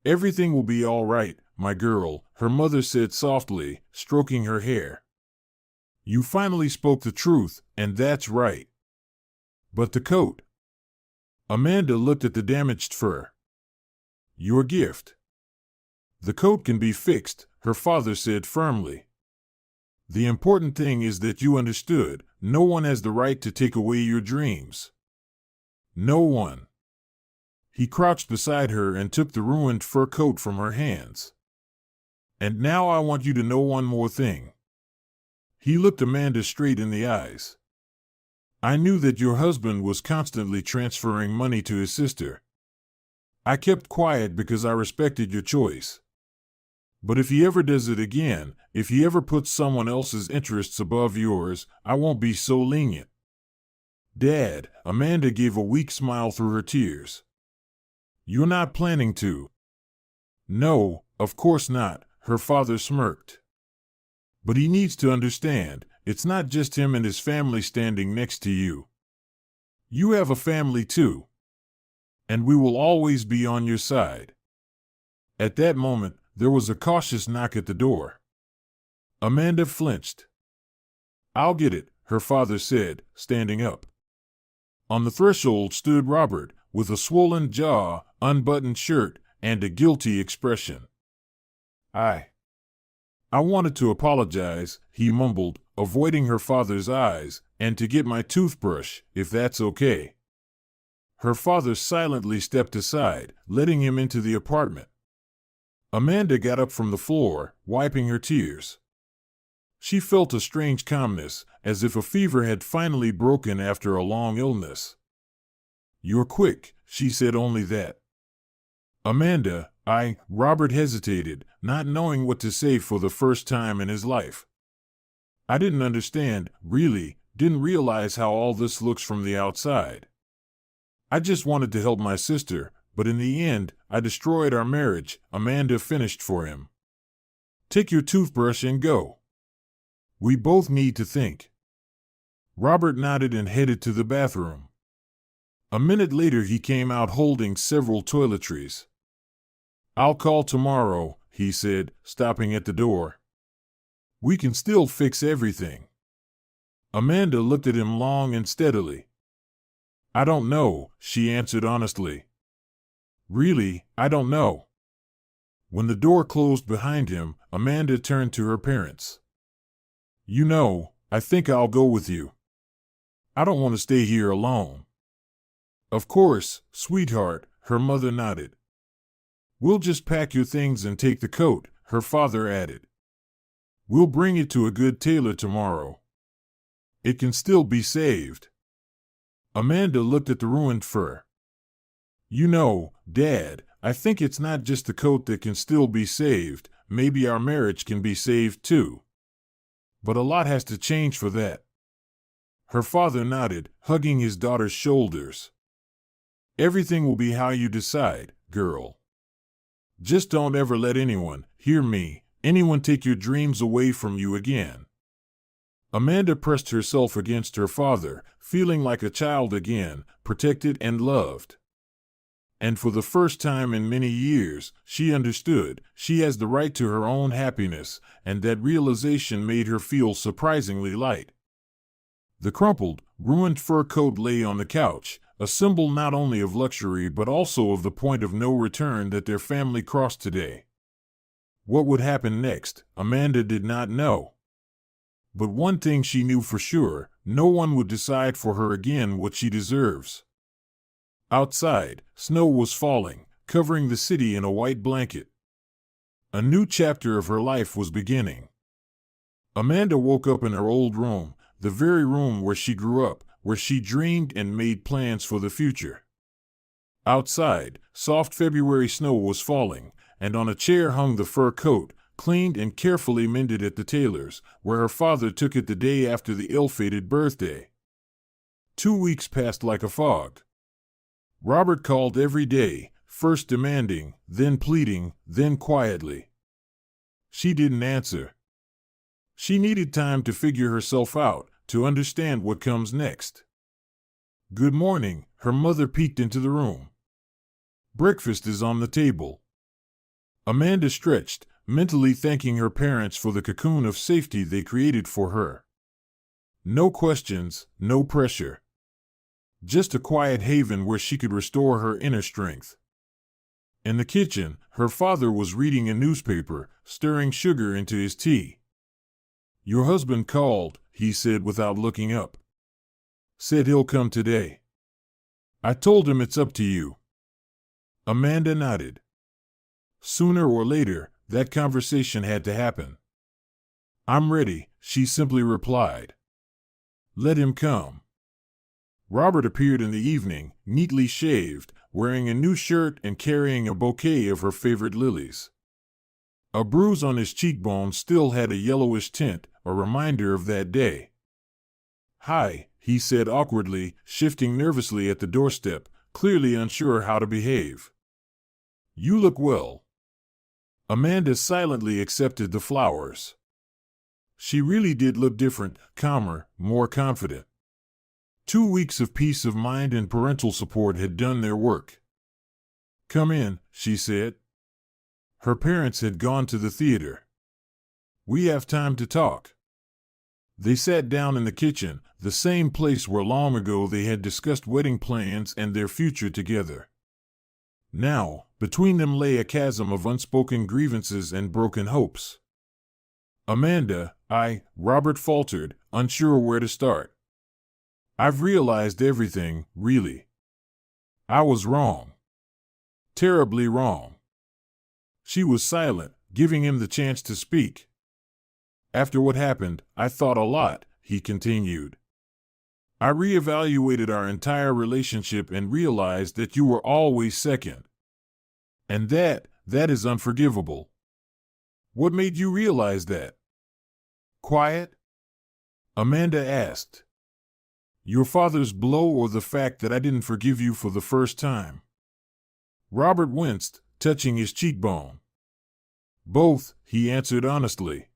"Everything will be all right, my girl," her mother said softly, stroking her hair. "You finally spoke the truth, and that's right. But the coat?" Amanda looked at the damaged fur. "Your gift." "The coat can be fixed," her father said firmly. "The important thing is that you understood. No one has the right to take away your dreams. No one." He crouched beside her and took the ruined fur coat from her hands. "And now I want you to know one more thing." He looked Amanda straight in the eyes. "I knew that your husband was constantly transferring money to his sister. I kept quiet because I respected your choice. But if he ever does it again, if he ever puts someone else's interests above yours, I won't be so lenient." "Dad," Amanda gave a weak smile through her tears. "You're not planning to?" "No, of course not," her father smirked. "But he needs to understand, it's not just him and his family standing next to you. You have a family too. And we will always be on your side." At that moment, there was a cautious knock at the door. Amanda flinched. "I'll get it," her father said, standing up. On the threshold stood Robert, with a swollen jaw, unbuttoned shirt, and a guilty expression. I wanted to apologize," he mumbled, avoiding her father's eyes, "and to get my toothbrush, if that's okay." Her father silently stepped aside, letting him into the apartment. Amanda got up from the floor, wiping her tears. She felt a strange calmness, as if a fever had finally broken after a long illness. "You're quick," she said only that. "Amanda, Robert hesitated, not knowing what to say for the first time in his life. "I didn't understand, really, didn't realize how all this looks from the outside. I just wanted to help my sister, but in the end, I destroyed our marriage," Amanda finished for him. "Take your toothbrush and go. We both need to think." Robert nodded and headed to the bathroom. A minute later he came out holding several toiletries. "I'll call tomorrow," he said, stopping at the door. "We can still fix everything." Amanda looked at him long and steadily. "I don't know," she answered honestly. "Really, I don't know." When the door closed behind him, Amanda turned to her parents. "You know, I think I'll go with you. I don't want to stay here alone." "Of course, sweetheart," her mother nodded. "We'll just pack your things and take the coat," her father added. "We'll bring it to a good tailor tomorrow. It can still be saved." Amanda looked at the ruined fur. "You know, Dad, I think it's not just the coat that can still be saved, maybe our marriage can be saved too. But a lot has to change for that." Her father nodded, hugging his daughter's shoulders. "Everything will be how you decide, girl. Just don't ever let anyone, hear me, anyone take your dreams away from you again." Amanda pressed herself against her father, feeling like a child again, protected and loved. And for the first time in many years, she understood she has the right to her own happiness, and that realization made her feel surprisingly light. The crumpled, ruined fur coat lay on the couch, a symbol not only of luxury but also of the point of no return that their family crossed today. What would happen next, Amanda did not know. But one thing she knew for sure, no one would decide for her again what she deserves. Outside, snow was falling, covering the city in a white blanket. A new chapter of her life was beginning. Amanda woke up in her old room, the very room where she grew up, where she dreamed and made plans for the future. Outside, soft February snow was falling, and on a chair hung the fur coat, cleaned and carefully mended at the tailor's, where her father took it the day after the ill-fated birthday. 2 weeks passed like a fog. Robert called every day, first demanding, then pleading, then quietly. She didn't answer. She needed time to figure herself out, to understand what comes next. "Good morning," her mother peeked into the room. "Breakfast is on the table." Amanda stretched, mentally thanking her parents for the cocoon of safety they created for her. No questions, no pressure. Just a quiet haven where she could restore her inner strength. In the kitchen, her father was reading a newspaper, stirring sugar into his tea. "Your husband called," he said without looking up. "Said he'll come today. I told him it's up to you." Amanda nodded. Sooner or later, that conversation had to happen. "I'm ready," she simply replied. "Let him come." Robert appeared in the evening, neatly shaved, wearing a new shirt and carrying a bouquet of her favorite lilies. A bruise on his cheekbone still had a yellowish tint, a reminder of that day. "Hi," he said awkwardly, shifting nervously at the doorstep, clearly unsure how to behave. "You look well." Amanda silently accepted the flowers. She really did look different, calmer, more confident. 2 weeks of peace of mind and parental support had done their work. "Come in," she said. Her parents had gone to the theater. "We have time to talk." They sat down in the kitchen, the same place where long ago they had discussed wedding plans and their future together. Now, between them lay a chasm of unspoken grievances and broken hopes. "Amanda, Robert faltered, unsure where to start. "I've realized everything, really. I was wrong. Terribly wrong." She was silent, giving him the chance to speak. "After what happened, I thought a lot," he continued. "I reevaluated our entire relationship and realized that you were always second. And that is unforgivable." "What made you realize that?" "Quiet?" Amanda asked. "Your father's blow or the fact that I didn't forgive you for the first time?" Robert winced, touching his cheekbone. "Both," he answered honestly.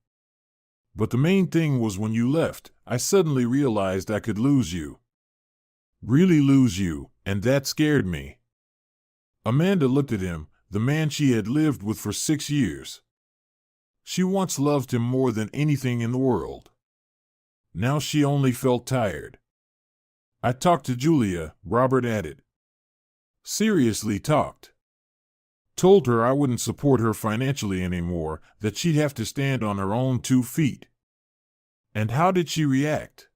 "But the main thing was when you left, I suddenly realized I could lose you. Really lose you, and that scared me." Amanda looked at him, the man she had lived with for 6 years. She once loved him more than anything in the world. Now she only felt tired. "I talked to Julia," Robert added. "Seriously talked. Told her I wouldn't support her financially anymore, that she'd have to stand on her own 2 feet. "And how did she react?"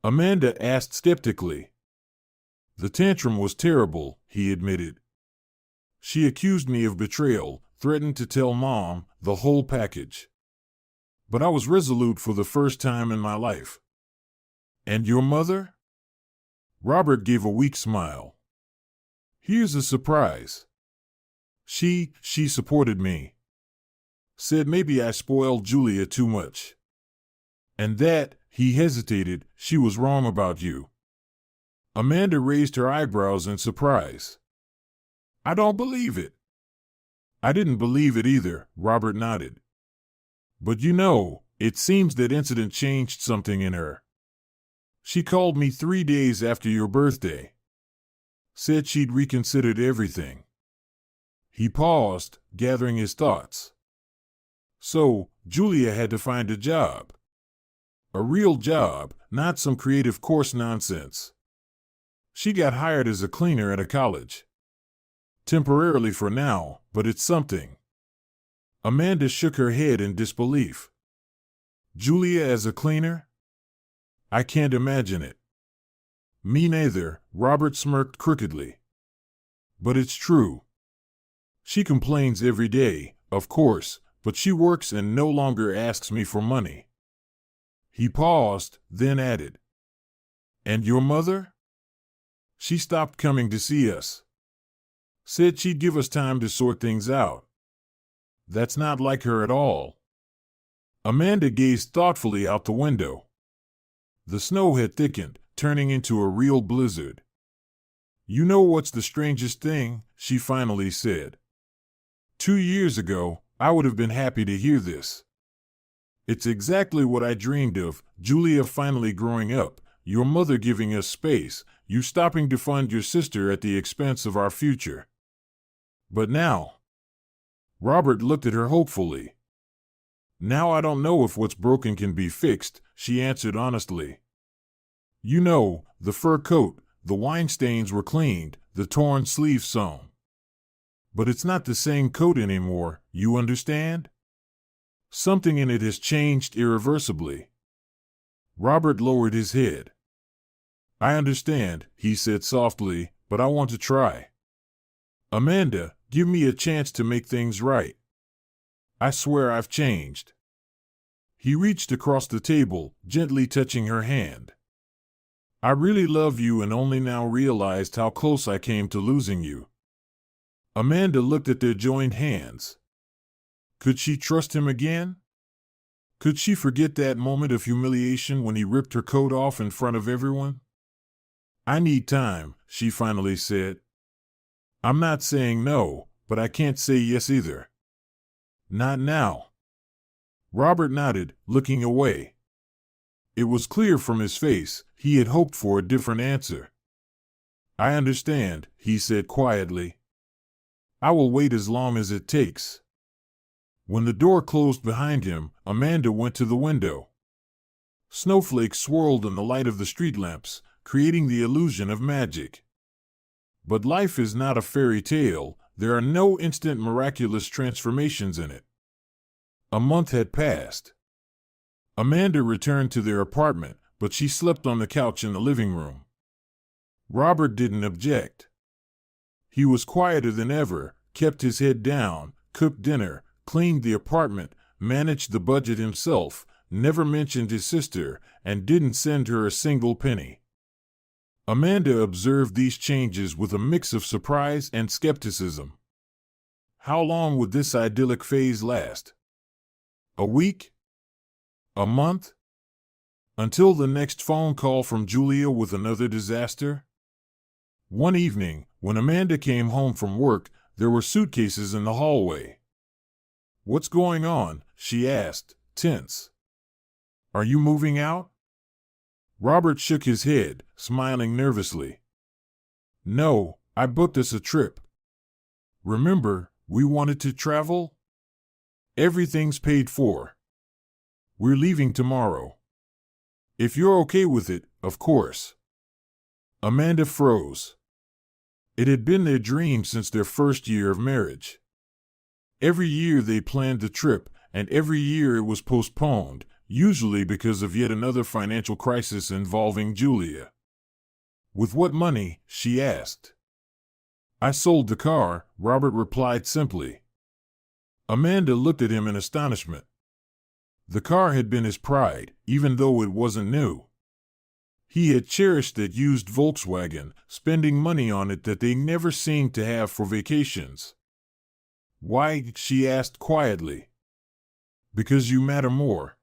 Amanda asked skeptically. "The tantrum was terrible," he admitted. "She accused me of betrayal, threatened to tell Mom, the whole package. But I was resolute for the first time in my life." "And your mother?" Robert gave a weak smile. "Here's a surprise. She supported me. Said maybe I spoiled Julia too much. And that," he hesitated, "she was wrong about you." Amanda raised her eyebrows in surprise. "I don't believe it." "I didn't believe it either," Robert nodded. "But it seems that incident changed something in her. She called me 3 days after your birthday. Said she'd reconsidered everything." He paused, gathering his thoughts. "So, Julia had to find a job. A real job, not some creative course nonsense. She got hired as a cleaner at a college. Temporarily for now, but it's something." Amanda shook her head in disbelief. "Julia as a cleaner? I can't imagine it." "Me neither," Robert smirked crookedly. "But it's true. She complains every day, of course, but she works and no longer asks me for money." He paused, then added, "And your mother?" "She stopped coming to see us. Said she'd give us time to sort things out." "That's not like her at all." Amanda gazed thoughtfully out the window. The snow had thickened, turning into a real blizzard. You know what's the strangest thing? She finally said. 2 years ago, I would have been happy to hear this. It's exactly what I dreamed of, Julia finally growing up, your mother giving us space, you stopping to fund your sister at the expense of our future. But now, Robert looked at her hopefully. Now I don't know if what's broken can be fixed, she answered honestly. You know, the fur coat, the wine stains were cleaned, the torn sleeves sewn. But it's not the same coat anymore, you understand? Something in it has changed irreversibly. Robert lowered his head. I understand, he said softly, but I want to try. Amanda, give me a chance to make things right. I swear I've changed. He reached across the table, gently touching her hand. I really love you and only now realized how close I came to losing you. Amanda looked at their joined hands. Could she trust him again? Could she forget that moment of humiliation when he ripped her coat off in front of everyone? I need time, she finally said. I'm not saying no, but I can't say yes either. Not now. Robert nodded, looking away. It was clear from his face he had hoped for a different answer. I understand, he said quietly. I will wait as long as it takes. When the door closed behind him, Amanda went to the window. Snowflakes swirled in the light of the street lamps, creating the illusion of magic. But life is not a fairy tale, there are no instant miraculous transformations in it. A month had passed. Amanda returned to their apartment, but she slept on the couch in the living room. Robert didn't object. He was quieter than ever, kept his head down, cooked dinner, cleaned the apartment, managed the budget himself, never mentioned his sister, and didn't send her a single penny. Amanda observed these changes with a mix of surprise and skepticism. How long would this idyllic phase last? A week? A month? Until the next phone call from Julia with another disaster? One evening, when Amanda came home from work, there were suitcases in the hallway. What's going on? She asked, tense. Are you moving out? Robert shook his head, smiling nervously. No, I booked us a trip. Remember, we wanted to travel? Everything's paid for. We're leaving tomorrow. If you're okay with it, of course. Amanda froze. It had been their dream since their first year of marriage. Every year they planned the trip, and every year it was postponed, usually because of yet another financial crisis involving Julia. With what money? She asked. I sold the car, Robert replied simply. Amanda looked at him in astonishment. The car had been his pride, even though it wasn't new. He had cherished that used Volkswagen, spending money on it that they never seemed to have for vacations. Why? She asked quietly. Because you matter more.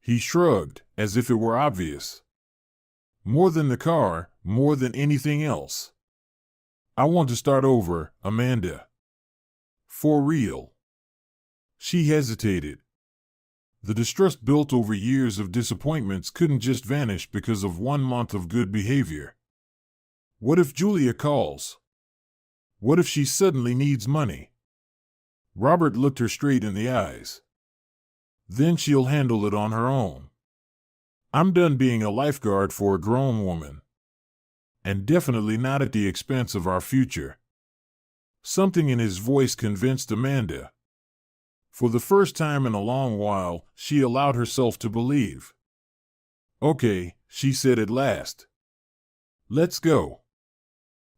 He shrugged, as if it were obvious. More than the car, more than anything else. I want to start over, Amanda. For real. She hesitated. The distrust built over years of disappointments couldn't just vanish because of 1 month of good behavior. What if Julia calls? What if she suddenly needs money? Robert looked her straight in the eyes. Then she'll handle it on her own. I'm done being a lifeguard for a grown woman. And definitely not at the expense of our future. Something in his voice convinced Amanda. For the first time in a long while, she allowed herself to believe. Okay, she said at last. Let's go.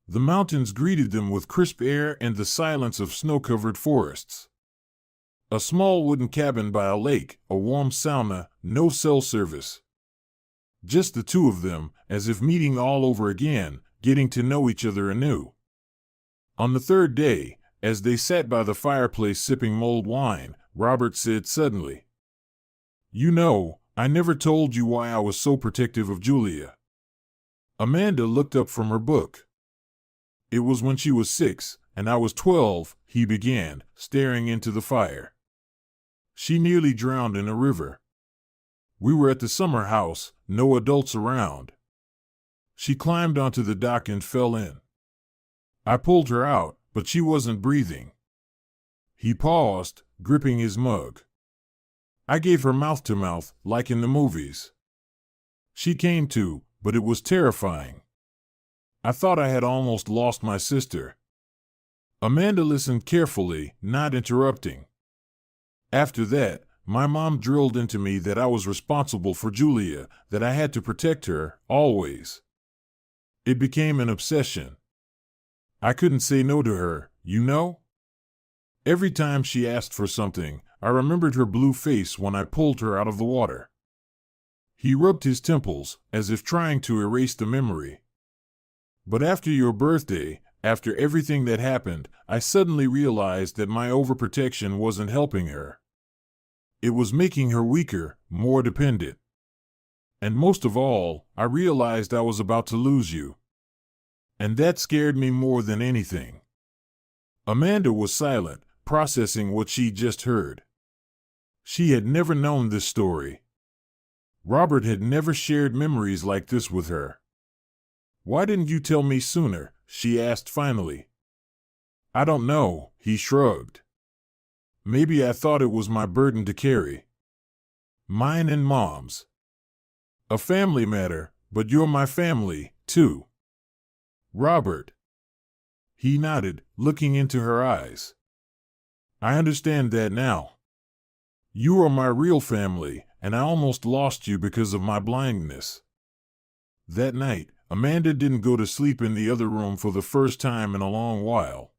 The mountains greeted them with crisp air and the silence of snow-covered forests. A small wooden cabin by a lake, a warm sauna, no cell service. Just the two of them, as if meeting all over again, getting to know each other anew. On the third day, as they sat by the fireplace sipping mulled wine, Robert said suddenly, You know, I never told you why I was so protective of Julia. Amanda looked up from her book. It was when she was 6 and I was 12, he began, staring into the fire. She nearly drowned in a river. We were at the summer house, no adults around. She climbed onto the dock and fell in. I pulled her out, but she wasn't breathing. He paused, gripping his mug. I gave her mouth to mouth, like in the movies. She came to, but it was terrifying. I thought I had almost lost my sister. Amanda listened carefully, not interrupting. After that, my mom drilled into me that I was responsible for Julia, that I had to protect her, always. It became an obsession. I couldn't say no to her, you know? Every time she asked for something, I remembered her blue face when I pulled her out of the water. He rubbed his temples, as if trying to erase the memory. But after your birthday, after everything that happened, I suddenly realized that my overprotection wasn't helping her. It was making her weaker, more dependent. And most of all, I realized I was about to lose you. And that scared me more than anything. Amanda was silent, processing what she just heard. She had never known this story. Robert had never shared memories like this with her. "Why didn't you tell me sooner?" she asked finally. "I don't know," he shrugged. "Maybe I thought it was my burden to carry. Mine and Mom's. A family matter, but you're my family, too." "Robert." He nodded, looking into her eyes. "I understand that now. You are my real family, and I almost lost you because of my blindness." That night, Amanda didn't go to sleep in the other room for the first time in a long while.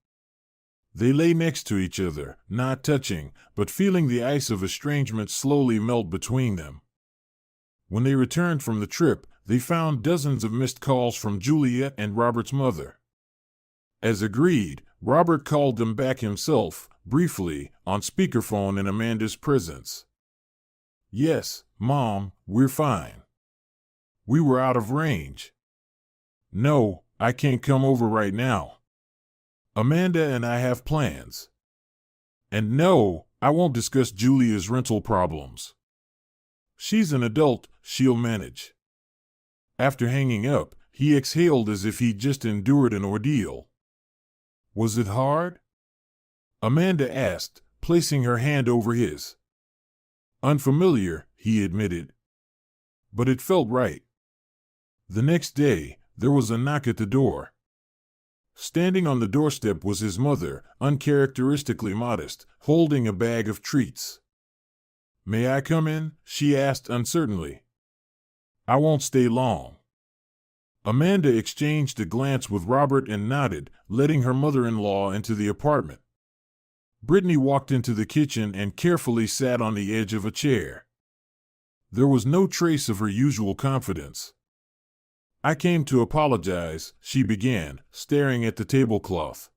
They lay next to each other, not touching, but feeling the ice of estrangement slowly melt between them. When they returned from the trip, they found dozens of missed calls from Julia and Robert's mother. As agreed, Robert called them back himself, briefly, on speakerphone in Amanda's presence. "Yes, Mom, we're fine. We were out of range. No, I can't come over right now. Amanda and I have plans. And no, I won't discuss Julia's rental problems. She's an adult, she'll manage." After hanging up, he exhaled as if he'd just endured an ordeal. "Was it hard?" Amanda asked, placing her hand over his. "Unfamiliar," he admitted. "But it felt right." The next day, there was a knock at the door. Standing on the doorstep was his mother, uncharacteristically modest, holding a bag of treats. "May I come in?" she asked uncertainly. "I won't stay long." Amanda exchanged a glance with Robert and nodded, letting her mother-in-law into the apartment. Brittany walked into the kitchen and carefully sat on the edge of a chair. There was no trace of her usual confidence. "I came to apologize," she began, staring at the tablecloth.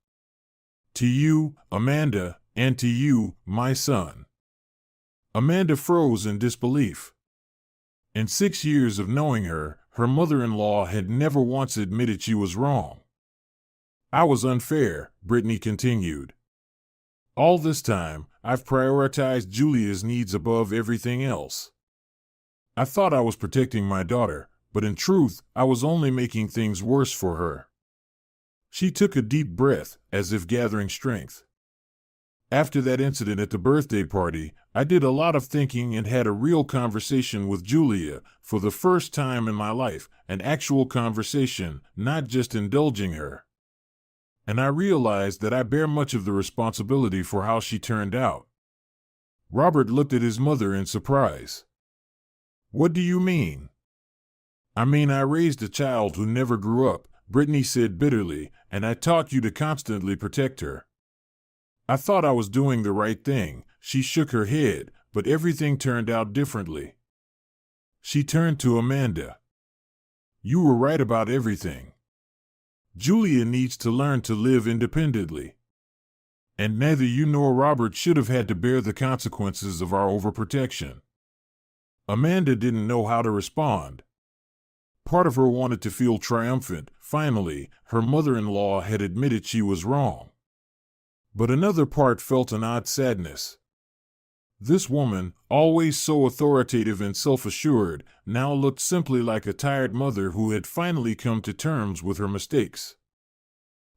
"To you, Amanda, and to you, my son." Amanda froze in disbelief. In 6 years of knowing her, her mother-in-law had never once admitted she was wrong. "I was unfair," Brittany continued. "All this time, I've prioritized Julia's needs above everything else. I thought I was protecting my daughter, but in truth, I was only making things worse for her." She took a deep breath, as if gathering strength. "After that incident at the birthday party, I did a lot of thinking and had a real conversation with Julia, for the first time in my life, an actual conversation, not just indulging her. And I realized that I bear much of the responsibility for how she turned out." Robert looked at his mother in surprise. "What do you mean?" "I mean, I raised a child who never grew up," Brittany said bitterly, "and I taught you to constantly protect her. I thought I was doing the right thing." She shook her head, but everything turned out differently. She turned to Amanda. "You were right about everything. Julia needs to learn to live independently. And neither you nor Robert should have had to bear the consequences of our overprotection." Amanda didn't know how to respond. Part of her wanted to feel triumphant. Finally, her mother-in-law had admitted she was wrong. But another part felt an odd sadness. This woman, always so authoritative and self-assured, now looked simply like a tired mother who had finally come to terms with her mistakes.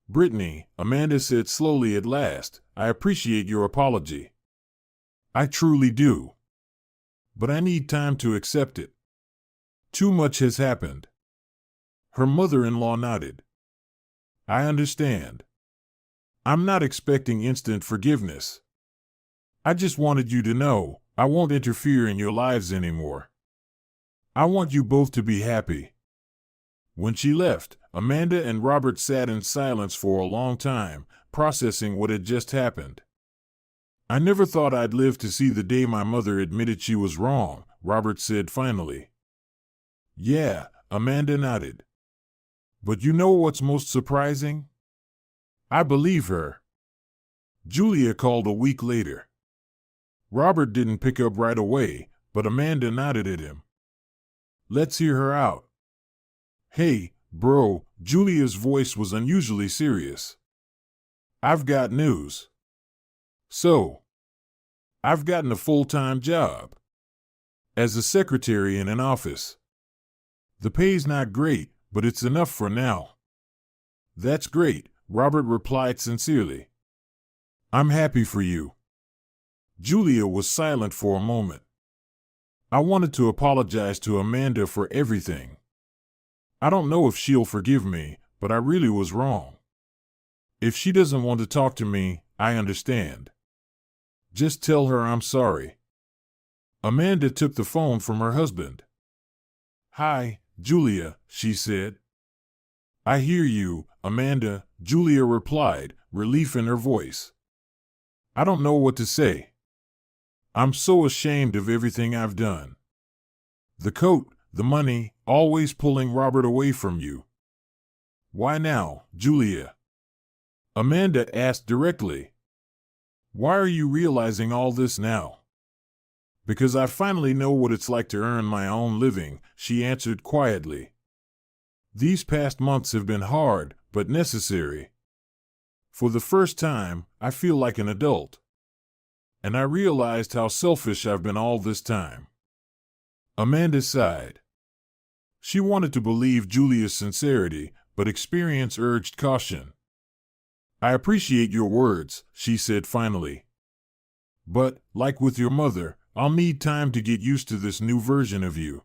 "Brittany," Amanda said slowly at last, "I appreciate your apology. I truly do. But I need time to accept it. Too much has happened." Her mother-in-law nodded. "I understand. I'm not expecting instant forgiveness. I just wanted you to know I won't interfere in your lives anymore. I want you both to be happy." When she left, Amanda and Robert sat in silence for a long time, processing what had just happened. "I never thought I'd live to see the day my mother admitted she was wrong," Robert said finally. "Yeah," Amanda nodded. "But you know what's most surprising? I believe her." Julia called a week later. Robert didn't pick up right away, but Amanda nodded at him. "Let's hear her out." "Hey, bro," Julia's voice was unusually serious. "I've got news. So, I've gotten a full-time job. As a secretary in an office. The pay's not great, but it's enough for now." "That's great," Robert replied sincerely. "I'm happy for you." Julia was silent for a moment. "I wanted to apologize to Amanda for everything. I don't know if she'll forgive me, but I really was wrong. If she doesn't want to talk to me, I understand. Just tell her I'm sorry." Amanda took the phone from her husband. "Hi, Julia," she said. "I hear you, Amanda," Julia replied, relief in her voice. "I don't know what to say. I'm so ashamed of everything I've done. The coat, the money, always pulling Robert away from you." "Why now, Julia?" Amanda asked directly. "Why are you realizing all this now?" "Because I finally know what it's like to earn my own living," she answered quietly. "These past months have been hard, but necessary. For the first time, I feel like an adult. And I realized how selfish I've been all this time." Amanda sighed. She wanted to believe Julia's sincerity, but experience urged caution. "I appreciate your words," she said finally. "But, like with your mother, I'll need time to get used to this new version of you."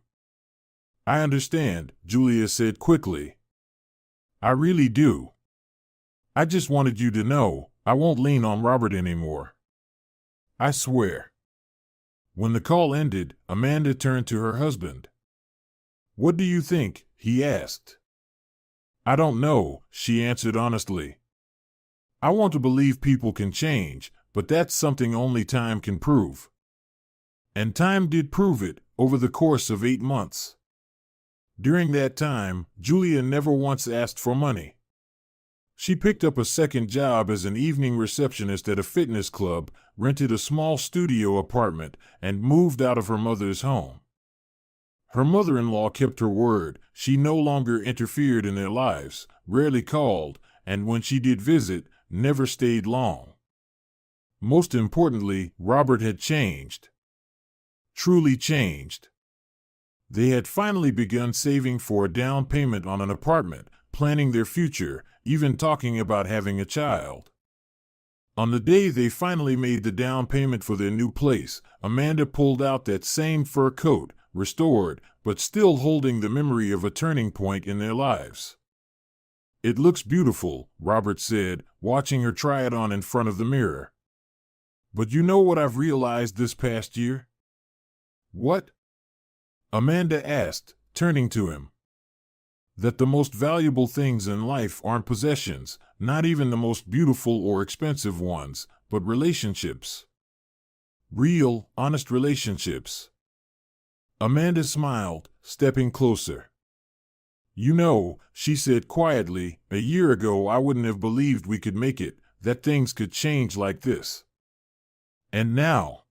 "I understand," Julia said quickly. "I really do. I just wanted you to know I won't lean on Robert anymore. I swear." When the call ended, Amanda turned to her husband. "What do you think?" he asked. "I don't know," she answered honestly. "I want to believe people can change, but that's something only time can prove." And time did prove it, over the course of 8 months. During that time, Julia never once asked for money. She picked up a second job as an evening receptionist at a fitness club, rented a small studio apartment, and moved out of her mother's home. Her mother-in-law kept her word. She no longer interfered in their lives, rarely called, and when she did visit, never stayed long. Most importantly, Robert had changed. Truly changed. They had finally begun saving for a down payment on an apartment, planning their future, even talking about having a child. On the day they finally made the down payment for their new place, Amanda pulled out that same fur coat, restored, but still holding the memory of a turning point in their lives. "It looks beautiful," Robert said, watching her try it on in front of the mirror. "But you know what I've realized this past year?" "What?" Amanda asked, turning to him. "That the most valuable things in life aren't possessions, not even the most beautiful or expensive ones, but relationships. Real, honest relationships." Amanda smiled, stepping closer. "You know," she said quietly, "a year ago I wouldn't have believed we could make it, that things could change like this. And now."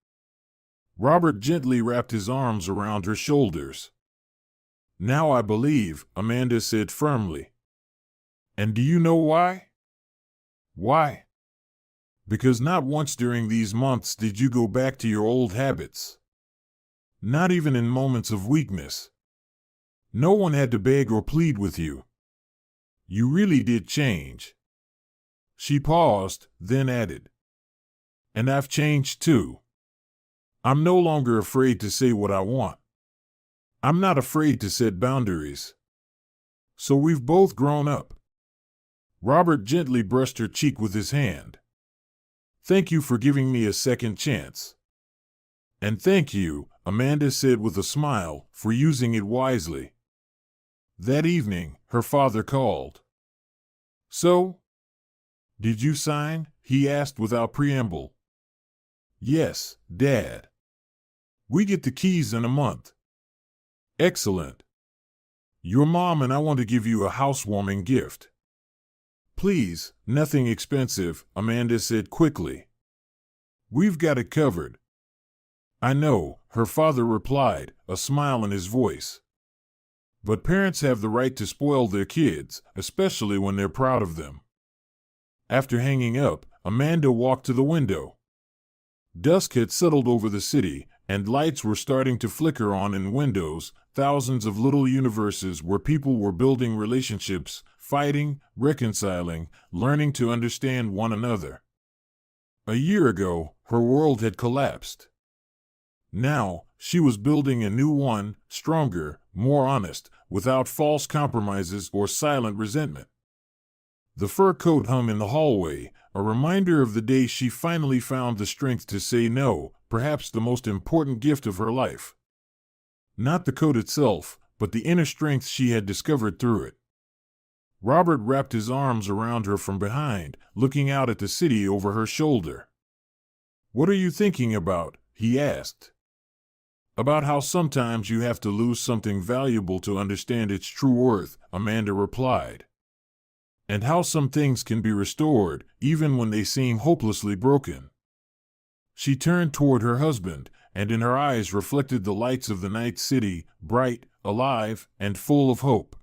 Robert gently wrapped his arms around her shoulders. Now I believe, Amanda said firmly. And do you know why? Why? Because not once during these months did you go back to your old habits. Not even in moments of weakness. No one had to beg or plead with you. You really did change. She paused, then added, and I've changed too. I'm no longer afraid to say what I want. I'm not afraid to set boundaries. So we've both grown up. Robert gently brushed her cheek with his hand. Thank you for giving me a second chance. And thank you, Amanda said with a smile, for using it wisely. That evening, her father called. So? Did you sign? He asked without preamble. Yes, Dad. We get the keys in a month. Excellent. Your mom and I want to give you a housewarming gift. Please, nothing expensive, Amanda said quickly. We've got it covered. I know, her father replied, a smile in his voice. But parents have the right to spoil their kids, especially when they're proud of them. After hanging up, Amanda walked to the window. Dusk had settled over the city, and lights were starting to flicker on in windows, thousands of little universes where people were building relationships, fighting, reconciling, learning to understand one another. A year ago, her world had collapsed. Now, she was building a new one, stronger, more honest, without false compromises or silent resentment. The fur coat hung in the hallway, a reminder of the day she finally found the strength to say no, perhaps the most important gift of her life. Not the coat itself, but the inner strength she had discovered through it. Robert wrapped his arms around her from behind, looking out at the city over her shoulder. What are you thinking about? He asked. About how sometimes you have to lose something valuable to understand its true worth, Amanda replied. And how some things can be restored, even when they seem hopelessly broken. She turned toward her husband, and in her eyes reflected the lights of the night city, bright, alive, and full of hope.